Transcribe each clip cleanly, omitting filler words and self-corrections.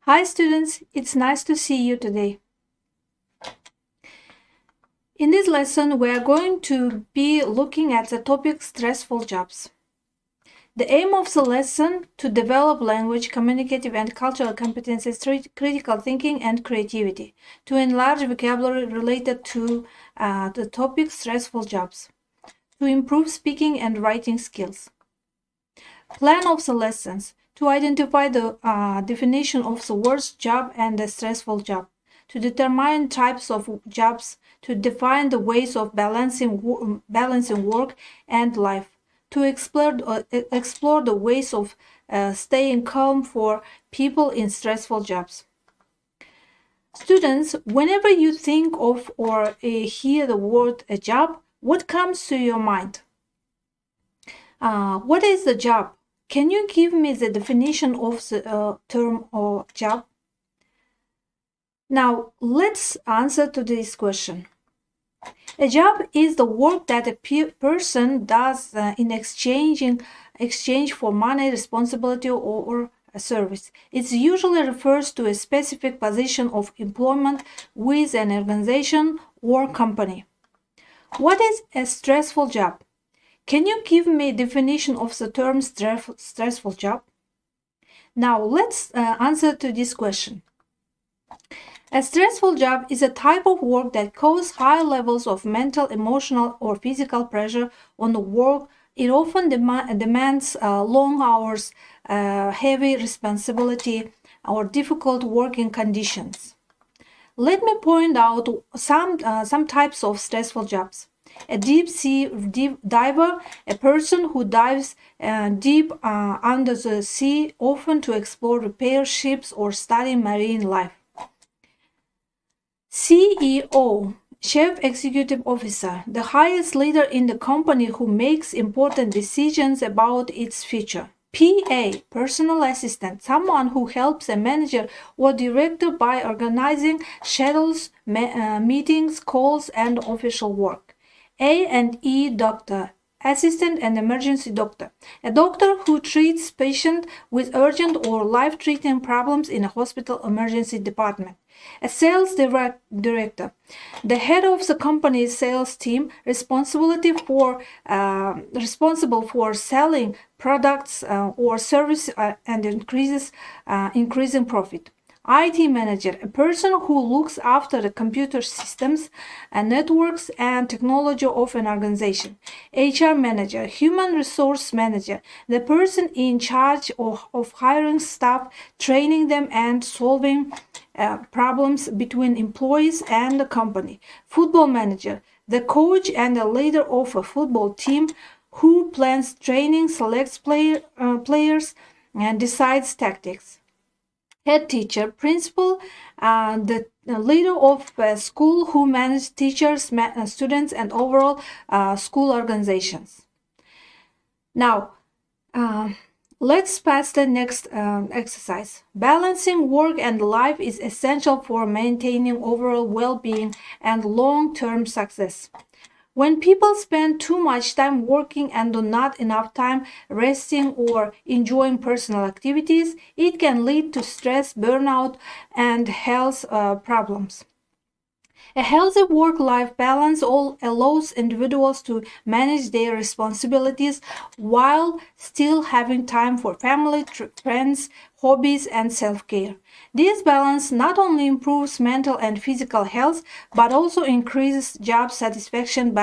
Hi students, it's nice to see you today. In this lesson, we are going to be looking at the topic stressful jobs. The aim of the lesson to develop language, communicative and cultural competencies, critical thinking and creativity, to enlarge vocabulary related to the topic stressful jobs, to improve speaking and writing skills. Plan of the lessons, to identify the definition of the worst job and the stressful job, to determine types of jobs, to define the ways of balancing work and life, to explore the ways of staying calm for people in stressful jobs. Students, whenever you think of or hear the word a job, what comes to your mind? What is the job? Can you give me the definition of the term or job? Now, let's answer to this question. A job is the work that a person does in exchange for money, responsibility, or a service. It usually refers to a specific position of employment with an organization or company. What is a stressful job? Can you give me a definition of the term stressful job? Now, let's answer to this question. A stressful job is a type of work that causes high levels of mental, emotional, or physical pressure on the work. It often demands long hours, heavy responsibility, or difficult working conditions. Let me point out some types of stressful jobs. A deep sea diver, a person who dives deep under the sea, often to explore, repair ships, or study marine life. CEO, Chief Executive Officer, the highest leader in the company who makes important decisions about its future. PA, personal assistant, someone who helps a manager or director by organizing schedules, meetings, calls, and official work. A&E doctor, assistant and emergency doctor, a doctor who treats patients with urgent or life-threatening problems in a hospital emergency department. A sales director, the head of the company's sales team, responsible for selling products or service and increasing profit. IT manager, a person who looks after the computer systems and networks and technology of an organization. HR manager, human resource manager, the person in charge of hiring staff, training them, and solving problems between employees and the company. Football manager, the coach and the leader of a football team who plans training, selects players, and decides tactics. Head teacher, principal, the leader of a school who manages teachers, students, and overall school organizations. Now, let's pass the next exercise. Balancing work and life is essential for maintaining overall well-being and long-term success. When people spend too much time working and do not enough time resting or enjoying personal activities, it can lead to stress, burnout, and health problems. A healthy work-life balance allows individuals to manage their responsibilities while still having time for family, friends, hobbies, and self-care. This balance not only improves mental and physical health, but also increases job satisfaction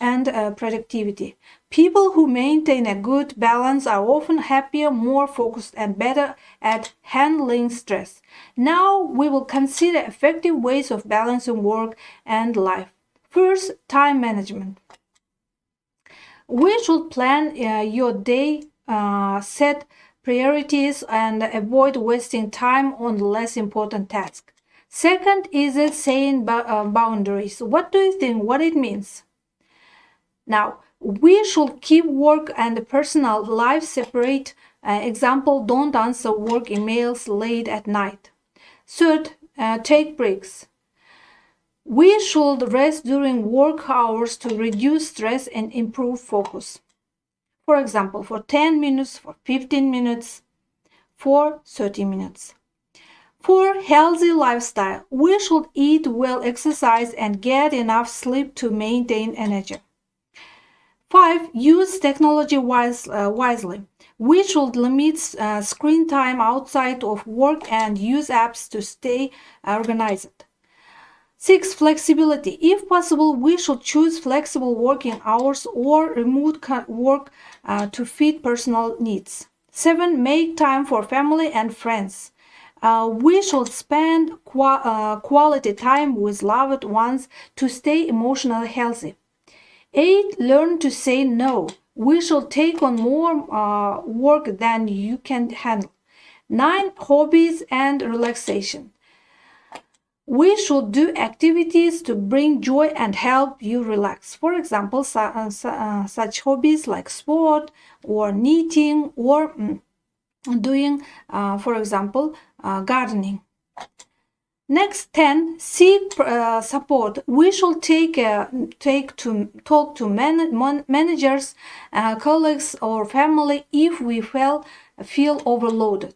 and productivity. People who maintain a good balance are often happier, more focused, and better at handling stress. Now we will consider effective ways of balancing work and life. First, time management. We should plan your day, set priorities, and avoid wasting time on less important tasks. Second is setting boundaries. What do you think? What it means? Now, we should keep work and personal life separate. Example, don't answer work emails late at night. Third, take breaks. We should rest during work hours to reduce stress and improve focus. For example, for 10 minutes, for 15 minutes, for 30 minutes. 4. Healthy lifestyle. We should eat well, exercise, and get enough sleep to maintain energy. 5. Use technology wisely. We should limit screen time outside of work and use apps to stay organized. 6. Flexibility. If possible, we should choose flexible working hours or remote work to fit personal needs. 7. Make time for family and friends. We should spend quality time with loved ones to stay emotionally healthy. 8. Learn to say no. We should take on more work than you can handle. 9. Hobbies and relaxation. We should do activities to bring joy and help you relax. For example, such hobbies like sport or knitting or doing, for example, gardening. Next, 10. Seek support. We should talk to managers, colleagues, or family if we feel overloaded.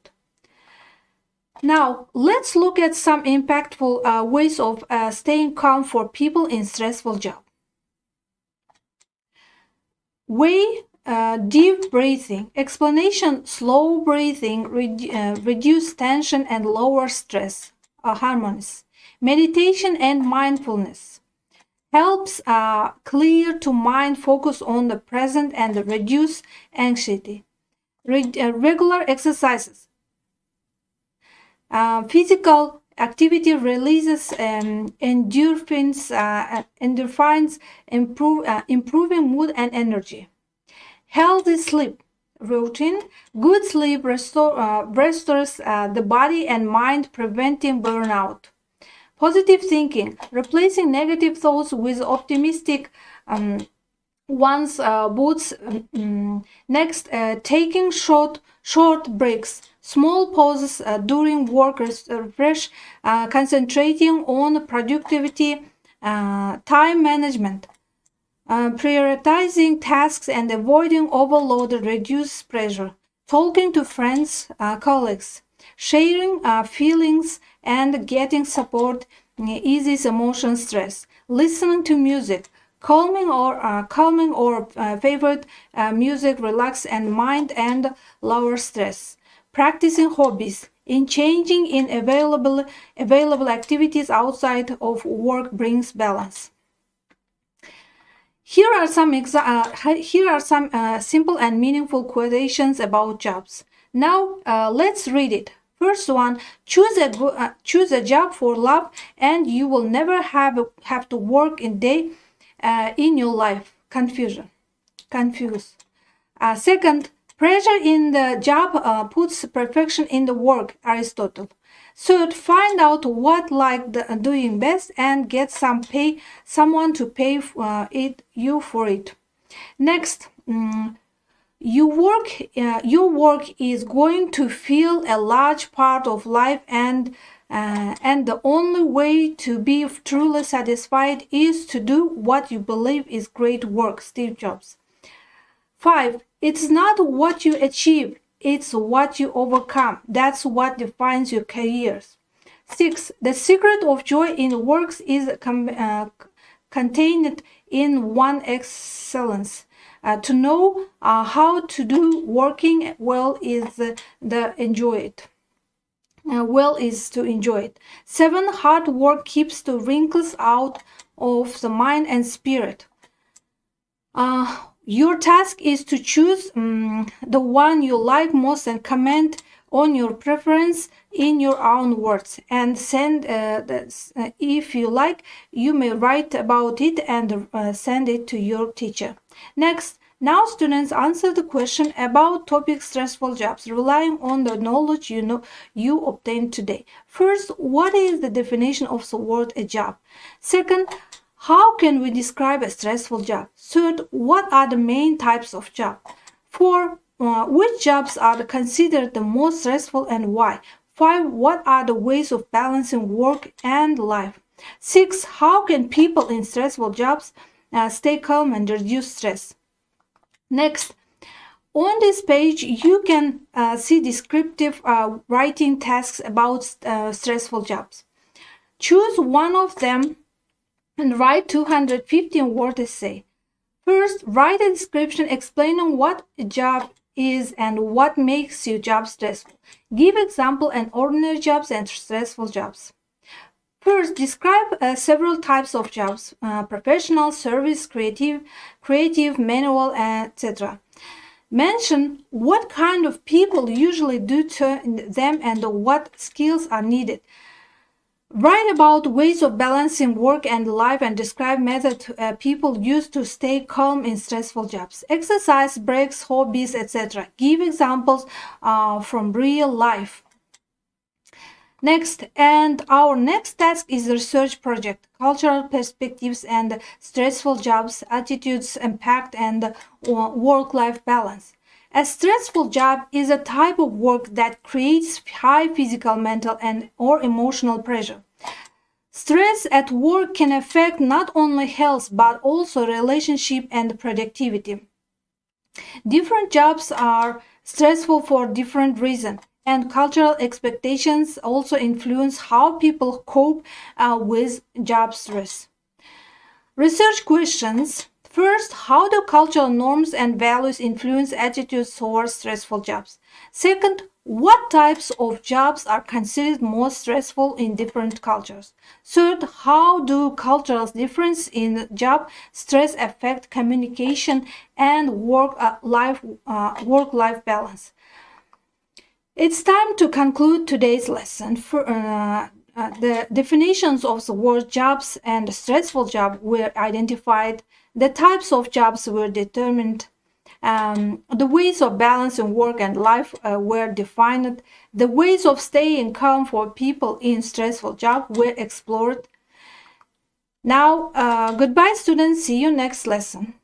Now, let's look at some impactful ways of staying calm for people in stressful job. Deep breathing. Explanation: slow breathing reduce tension and lower stress hormones. Meditation and mindfulness helps clear to mind, focus on the present, and reduce anxiety. Regular exercises. Physical activity releases endorphins, improving mood and energy. Healthy sleep routine. Good sleep restores the body and mind, preventing burnout. Positive thinking. Replacing negative thoughts with optimistic ones boosts. Next, taking short breaks. Small pauses during work refresh, concentrating on productivity, time management. Prioritizing tasks and avoiding overload reduce pressure. Talking to friends, colleagues, sharing feelings and getting support eases emotion stress. Listening to music, calming or favorite music relax and mind and lower stress. Practicing hobbies. Engaging in available activities outside of work brings balance. Here are some simple and meaningful quotations about jobs. Now let's read it. First one: choose a job for love, and you will never have to work a day in your life. Confuse. Second: pressure in the job puts perfection in the work. Aristotle. Third: find out what doing best and get someone to pay you for it. Next, your work is going to feel a large part of life, and the only way to be truly satisfied is to do what you believe is great work. Steve Jobs. 5. It's not what you achieve, it's what you overcome. That's what defines your careers. 6. The secret of joy in works is contained in one excellence. To know how to do working well is to enjoy it. 7. Hard work keeps the wrinkles out of the mind and spirit. Your task is to choose the one you like most and comment on your preference in your own words and send if you like, you may write about it and send it to your teacher. Next, now students answer the question about topic stressful jobs, relying on the knowledge you obtained today. First, what is the definition of the word a job? Second, how can we describe a stressful job? Third, what are the main types of job? 4. Which jobs are considered the most stressful and why? 5. What are the ways of balancing work and life? 6. How can people in stressful jobs stay calm and reduce stress? Next, On this page, you can see descriptive writing tasks about stressful jobs. Choose one of them and write 215-word essay. First, write a description explaining what a job is and what makes your job stressful. Give example and ordinary jobs and stressful jobs. First, describe several types of jobs: professional, service, creative, manual, etc. Mention what kind of people usually do to them and what skills are needed. Write about ways of balancing work and life and describe methods people use to stay calm in stressful jobs. Exercise, breaks, hobbies, etc. Give examples from real life. Next, and our next task is the research project: cultural perspectives and stressful jobs, attitudes, impact, and work-life balance. A stressful job is a type of work that creates high physical, mental, and or emotional pressure. Stress at work can affect not only health but also relationship and productivity. Different jobs are stressful for different reasons, and cultural expectations also influence how people cope with job stress. Research questions. First, how do cultural norms and values influence attitudes towards stressful jobs? Second, what types of jobs are considered most stressful in different cultures? Third, how do cultural differences in job stress affect communication and work-life balance? It's time to conclude today's lesson. The definitions of the word jobs and stressful job were identified. The types of jobs were determined. The ways of balancing work and life were defined. The ways of staying calm for people in stressful jobs were explored. Now, goodbye, students. See you next lesson.